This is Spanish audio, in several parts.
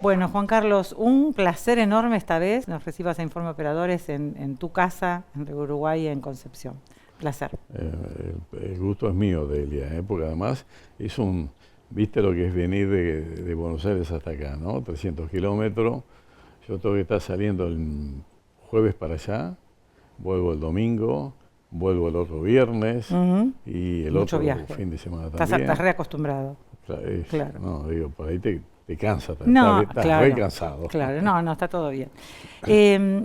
Bueno, Juan Carlos, un placer enorme esta vez. Nos recibas a Informe Operadores en tu casa, en Uruguay, en Concepción. Placer. El gusto es mío, Delia, porque además es viste lo que es venir de Buenos Aires hasta acá, ¿no? 300 kilómetros. Yo tengo que estar saliendo el jueves para allá, vuelvo el domingo, vuelvo el otro viernes y el Mucho otro viaje. fin de semana también. Estás reacostumbrado. Claro. No, digo, por ahí te cansa, No, estás claro, re cansado. Claro, no, está todo bien.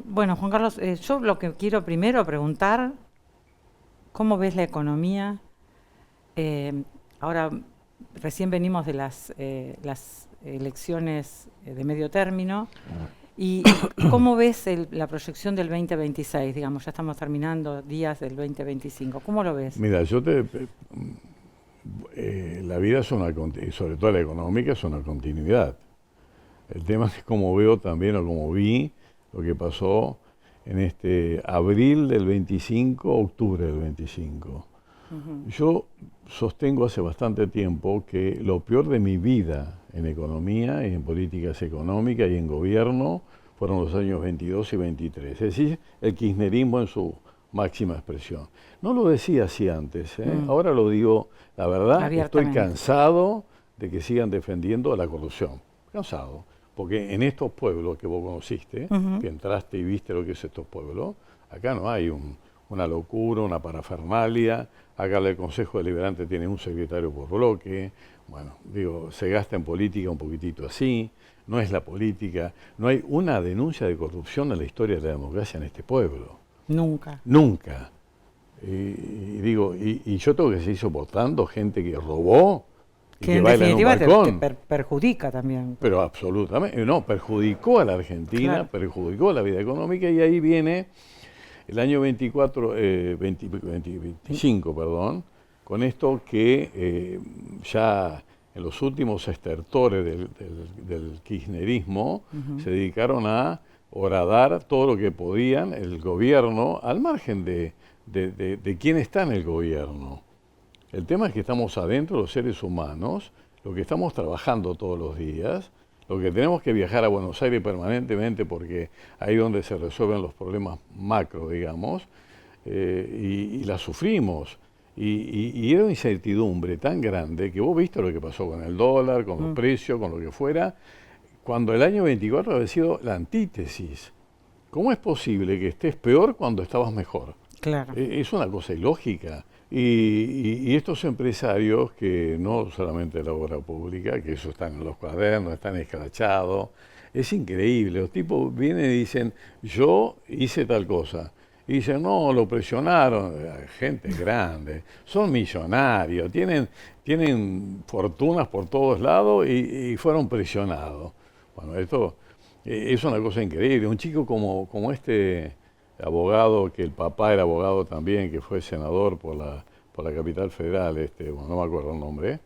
Bueno, Juan Carlos, yo lo que quiero primero preguntar, ¿cómo ves la economía? Ahora, recién venimos de las elecciones de medio término. ¿Y cómo ves la proyección del 2026? Digamos, ya estamos terminando días del 2025. ¿Cómo lo ves? Mira, la vida es sobre todo la económica, es una continuidad. El tema es como veo también, o como vi, lo que pasó en este abril del 25, octubre del 25. Yo sostengo hace bastante tiempo que lo peor de mi vida en economía y en políticas económicas y en gobierno fueron los años 22 y 23. Es decir, el kirchnerismo en su máxima expresión. No lo decía así antes, ahora lo digo, la verdad, estoy cansado de que sigan defendiendo la corrupción. Cansado. Porque en estos pueblos que vos conociste, que entraste y viste lo que es estos pueblos, acá no hay una locura, una parafernalia. Acá el Consejo Deliberante tiene un secretario por bloque. Bueno, digo, se gasta en política un poquitito así. No es la política. No hay una denuncia de corrupción en la historia de la democracia en este pueblo. Nunca. Nunca. Y yo tengo que seguir soportando gente que robó y que en baila definitiva en un balcón. te perjudica también. Pero absolutamente. No, perjudicó a la Argentina, claro. Perjudicó a la vida económica y ahí viene el año 25, perdón, con esto que ya en los últimos estertores del kirchnerismo se dedicaron a horadar todo lo que podían el gobierno, al margen de quién está en el gobierno. El tema es que estamos adentro, los seres humanos, lo que estamos trabajando todos los días, lo que tenemos que viajar a Buenos Aires permanentemente porque ahí es donde se resuelven los problemas macro, digamos, y la sufrimos. Y era una incertidumbre tan grande que vos viste lo que pasó con el dólar, con los precios, con lo que fuera, cuando el año 24 había sido la antítesis. ¿Cómo es posible que estés peor cuando estabas mejor? Claro. Es una cosa ilógica. Y estos empresarios que no solamente de la obra pública, que eso están en los cuadernos, están escrachados, es increíble. Los tipos vienen y dicen, yo hice tal cosa. Y dicen, no, lo presionaron. Gente grande, son millonarios, tienen fortunas por todos lados y fueron presionados. Bueno, esto es una cosa increíble. Un chico como este abogado, que el papá era abogado también, que fue senador por la capital federal, bueno, no me acuerdo el nombre,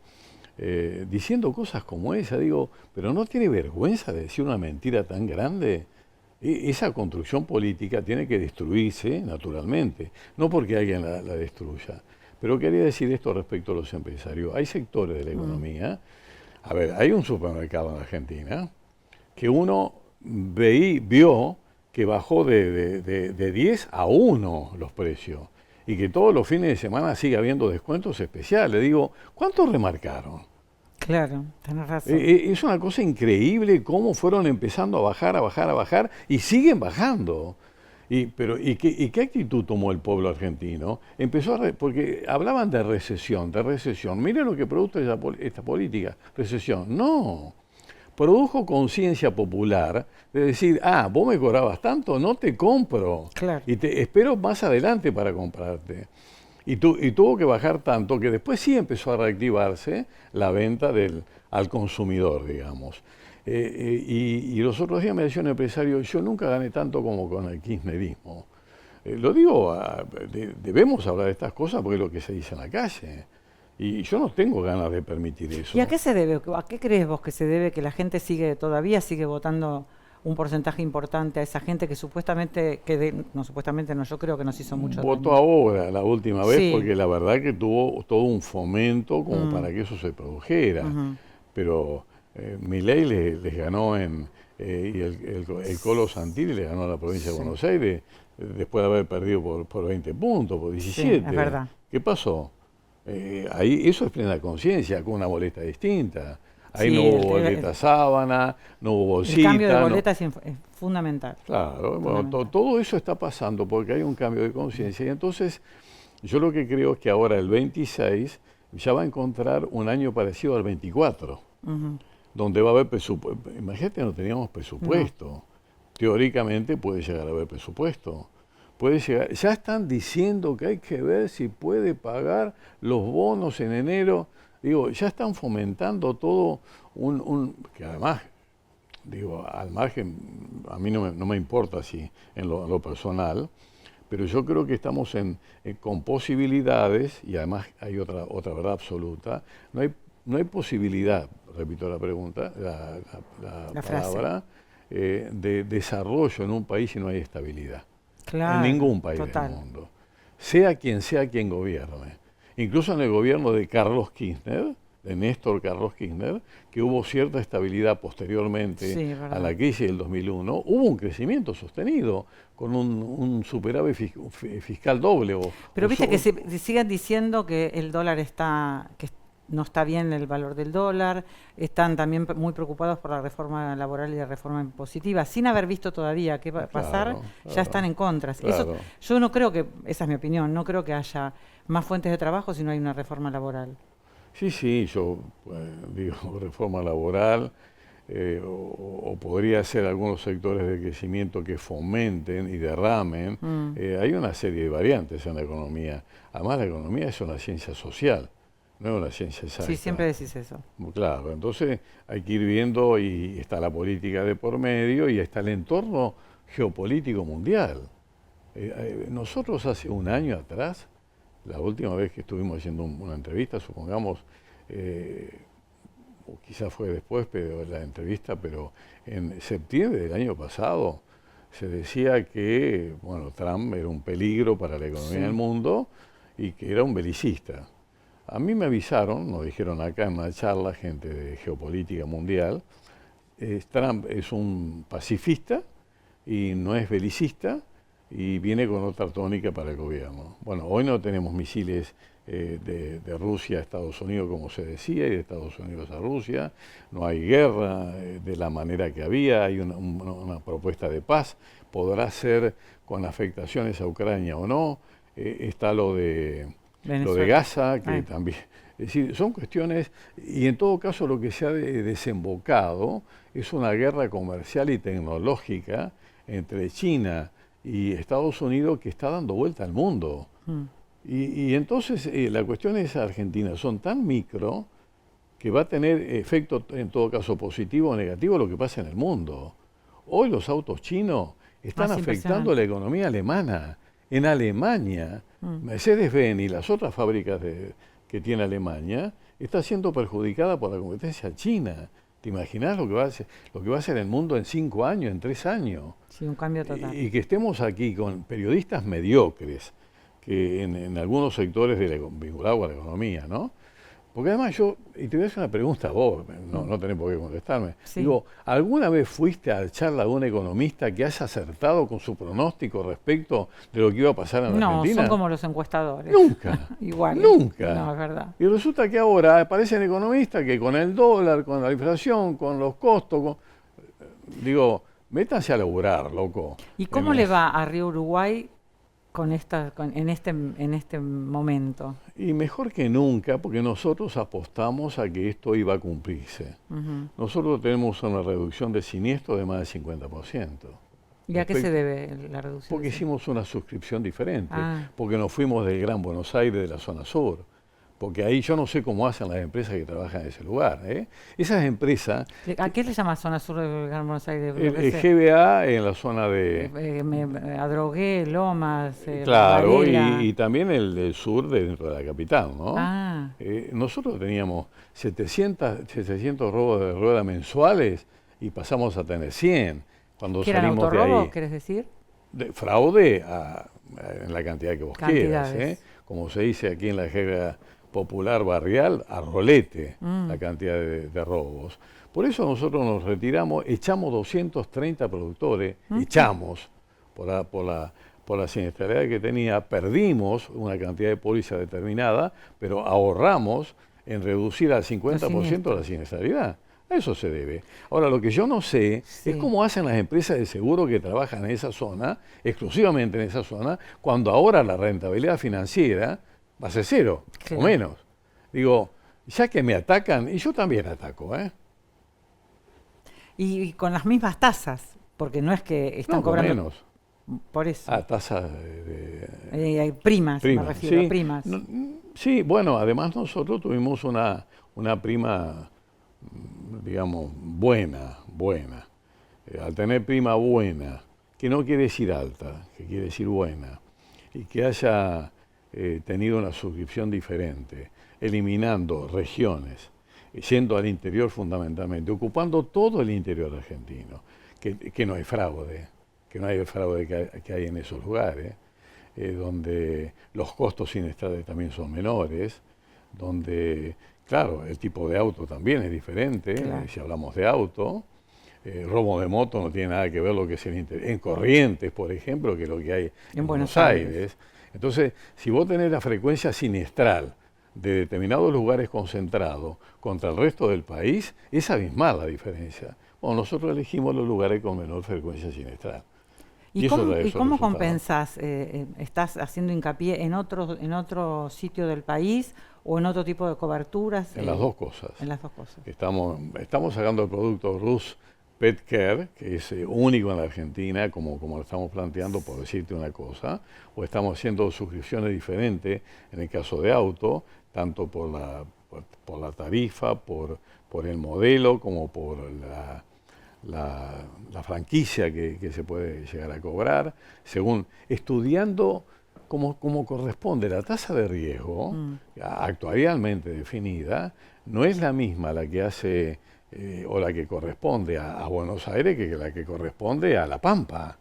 diciendo cosas como esa, digo, pero ¿no tiene vergüenza de decir una mentira tan grande? Esa construcción política tiene que destruirse naturalmente, no porque alguien la destruya. Pero quería decir esto respecto a los empresarios. Hay sectores de la economía, a ver, hay un supermercado en Argentina que uno vio que bajó de 10 a 1 los precios y que todos los fines de semana sigue habiendo descuentos especiales. Digo, ¿cuántos remarcaron? Claro, tenés razón. Es una cosa increíble cómo fueron empezando a bajar y siguen bajando. ¿Y qué actitud tomó el pueblo argentino? Empezó porque hablaban de recesión. Miren lo que produjo esta política, recesión. No. Produjo conciencia popular de decir, vos me cobrabas tanto, no te compro. Claro. Y te espero más adelante para comprarte. Y tuvo que bajar tanto que después sí empezó a reactivarse la venta al consumidor, digamos. Y los otros días me decía un empresario, yo nunca gané tanto como con el kirchnerismo. Lo digo, debemos hablar de estas cosas porque es lo que se dice en la calle. Y yo no tengo ganas de permitir eso. ¿Y a qué se debe? ¿A qué crees vos que se debe que la gente todavía sigue votando un porcentaje importante a esa gente que supuestamente, yo creo que nos hizo mucho daño? Votó ahora, la última vez, porque la verdad que tuvo todo un fomento como para que eso se produjera. Pero Milei les ganó y el Colo Santilli le ganó a la provincia de Buenos Aires después de haber perdido por 20 puntos, por 17. Sí, es verdad. ¿Qué pasó? Ahí eso es plena conciencia, con una boleta distinta. Ahí Sí, no hubo boleta sábana, no hubo bolsita. El cambio de boleta es fundamental. Claro, fundamental. bueno, todo eso está pasando porque hay un cambio de conciencia. Y entonces, yo lo que creo es que ahora el 26 ya va a encontrar un año parecido al 24, donde va a haber presupuesto. Imagínate, no teníamos presupuesto. No. Teóricamente puede llegar a haber presupuesto. Puede llegar. Ya están diciendo que hay que ver si puede pagar los bonos en enero. Digo, ya están fomentando todo que además, digo, al margen, a mí no me importa si en lo personal, pero yo creo que estamos con posibilidades, y además hay otra verdad absoluta, no hay posibilidad, repito la pregunta, la palabra, de desarrollo en un país si no hay estabilidad. Claro, en ningún país del mundo. Sea quien gobierne. Incluso en el gobierno de Carlos Kirchner, de Néstor Carlos Kirchner, que hubo cierta estabilidad posteriormente a la crisis del 2001, hubo un crecimiento sostenido, con un superávit fiscal doble. Pero viste que se sigan diciendo que el dólar que no está bien el valor del dólar, están también muy preocupados por la reforma laboral y la reforma impositiva, sin haber visto todavía qué va a pasar, ya están en contra. Eso, yo no creo que, esa es mi opinión, no creo que haya más fuentes de trabajo si no hay una reforma laboral. Sí, yo digo reforma laboral, o podría ser algunos sectores de crecimiento que fomenten y derramen. Hay una serie de variantes en la economía. Además, la economía es una ciencia social, no es una ciencia exacta. Sí, siempre decís eso. Claro, entonces hay que ir viendo, y está la política de por medio y está el entorno geopolítico mundial. Nosotros hace un año atrás, la última vez que estuvimos haciendo una entrevista, supongamos, o quizás fue después de la entrevista, pero en septiembre del año pasado se decía que Trump era un peligro para la economía del mundo y que era un belicista. A mí me avisaron, nos dijeron acá en una charla, gente de geopolítica mundial, Trump es un pacifista y no es belicista, y viene con otra tónica para el gobierno. Bueno, hoy no tenemos misiles de Rusia a Estados Unidos, como se decía, y de Estados Unidos a Rusia. No hay guerra de la manera que había, hay una propuesta de paz. Podrá ser con afectaciones a Ucrania o no. Está lo de Gaza, que también... Es decir, son cuestiones, y en todo caso lo que se ha desembocado es una guerra comercial y tecnológica entre China y Estados Unidos que está dando vuelta al mundo. Y entonces la cuestión es Argentina, son tan micro que va a tener efecto en todo caso positivo o negativo lo que pasa en el mundo. Hoy los autos chinos están afectando la economía alemana. En Alemania, Mercedes-Benz y las otras fábricas que tiene Alemania está siendo perjudicada por la competencia china. ¿Te imaginas lo que va a hacer el mundo en 5 años, en 3 años? Sí, un cambio total. Y que estemos aquí con periodistas mediocres, que en algunos sectores vinculados a la economía, ¿no? Porque además y te voy a hacer una pregunta a vos, no tenés por qué contestarme. Sí. Digo, ¿alguna vez fuiste a charla de un economista que haya acertado con su pronóstico respecto de lo que iba a pasar en la Argentina? No, son como los encuestadores. Nunca. Igual. Nunca. No, es verdad. Y resulta que ahora aparecen economistas que con el dólar, con la inflación, con los costos, digo, métanse a laburar, loco. ¿Y cómo le va a Río Uruguay en este momento? Y mejor que nunca, porque nosotros apostamos a que esto iba a cumplirse. Nosotros tenemos una reducción de siniestros de más del 50%. ¿Y a qué se debe la reducción? Porque hicimos una suscripción diferente, porque nos fuimos del Gran Buenos Aires, de la zona sur. Porque ahí yo no sé cómo hacen las empresas que trabajan en ese lugar. Esas empresas... ¿A qué le llama zona sur del Gran Buenos Aires? El GBA en la zona de... Adrogué, Lomas... claro, y también el del sur dentro de la capital, ¿no? Nosotros teníamos 700 robos de rueda mensuales y pasamos a tener 100 cuando salimos de ahí. ¿Querés decir? Fraude en la cantidad que vos quieras, como se dice aquí en la jerga popular barrial a rolete la cantidad de robos. Por eso nosotros nos retiramos, echamos 230 productores, echamos por la siniestralidad que tenía, perdimos una cantidad de pólizas determinada, pero ahorramos en reducir al 50% la siniestralidad. A eso se debe. Ahora, lo que yo no sé es cómo hacen las empresas de seguro que trabajan en esa zona, exclusivamente en esa zona, cuando ahora la rentabilidad financiera va a ser cero, o menos. Digo, ya que me atacan, y yo también ataco, ¿eh? Y con las mismas tasas, porque no es que están cobrando... menos. Por eso. Tasas primas, me refiero, sí. primas. No, sí, bueno, además nosotros tuvimos una prima, digamos, buena. Al tener prima buena, que no quiere decir alta, que quiere decir buena, y que haya tenido una suscripción diferente, eliminando regiones, yendo al interior fundamentalmente, ocupando todo el interior argentino, que no hay fraude, que hay en esos lugares, donde los costos siniestrales también son menores, donde, claro, el tipo de auto también es diferente, si hablamos de auto, robo de moto no tiene nada que ver lo que es en Corrientes, por ejemplo, que es lo que hay en Buenos Aires. Entonces, si vos tenés la frecuencia siniestral de determinados lugares concentrados contra el resto del país, es abismal la diferencia. Bueno, nosotros elegimos los lugares con menor frecuencia siniestral. ¿Y cómo compensás? ¿Estás haciendo hincapié en otro sitio del país o en otro tipo de coberturas? En las dos cosas. En las dos cosas. Estamos sacando el producto Rus Pet Care, que es único en la Argentina, como lo estamos planteando, por decirte una cosa, o estamos haciendo suscripciones diferentes en el caso de auto, tanto por la tarifa, por el modelo, como por la franquicia que se puede llegar a cobrar, según estudiando cómo corresponde. La tasa de riesgo, actuarialmente definida, no es la misma la que hace o la que corresponde a Buenos Aires que la que corresponde a La Pampa.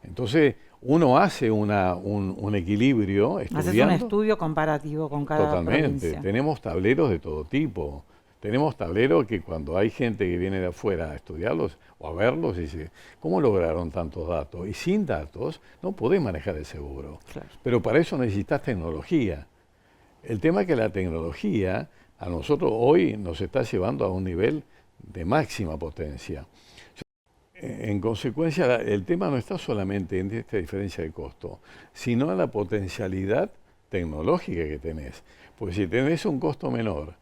Entonces, uno hace un equilibrio estudiando. Haces un estudio comparativo con cada provincia. Tenemos tableros de todo tipo. Tenemos tableros que cuando hay gente que viene de afuera a estudiarlos o a verlos, dice, ¿cómo lograron tantos datos? Y sin datos no podés manejar el seguro. Claro. Pero para eso necesitas tecnología. El tema es que la tecnología a nosotros hoy nos está llevando a un nivel de máxima potencia. En consecuencia, el tema no está solamente en esta diferencia de costo, sino en la potencialidad tecnológica que tenés. Porque si tenés un costo menor,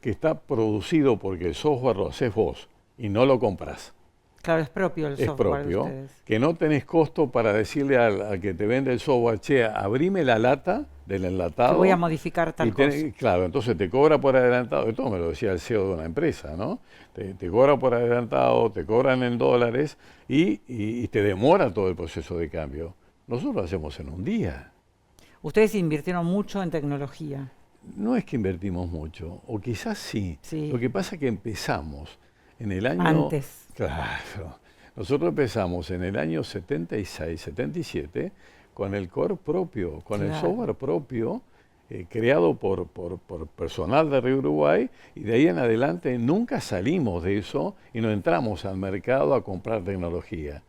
que está producido porque el software lo haces vos y no lo compras. Claro, es propio el software. Es propio, que no tenés costo para decirle al que te vende el software, che, abrime la lata del enlatado. Te voy a modificar tal cosa. Claro, entonces te cobra por adelantado, esto me lo decía el CEO de una empresa, ¿no? Te cobra por adelantado, te cobran en dólares y te demora todo el proceso de cambio. Nosotros lo hacemos en un día. Ustedes invirtieron mucho en tecnología. No es que invertimos mucho, o quizás sí. Lo que pasa es que empezamos en el año... Antes. Claro. Nosotros empezamos en el año 76, 77, con el core propio, con el software propio, creado por personal de Río Uruguay, y de ahí en adelante nunca salimos de eso y no entramos al mercado a comprar tecnología,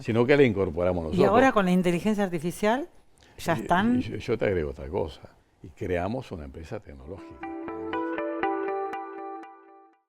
sino que la incorporamos nosotros. ¿Y ahora con la inteligencia artificial ya están? Yo te agrego otra cosa. Y creamos una empresa tecnológica.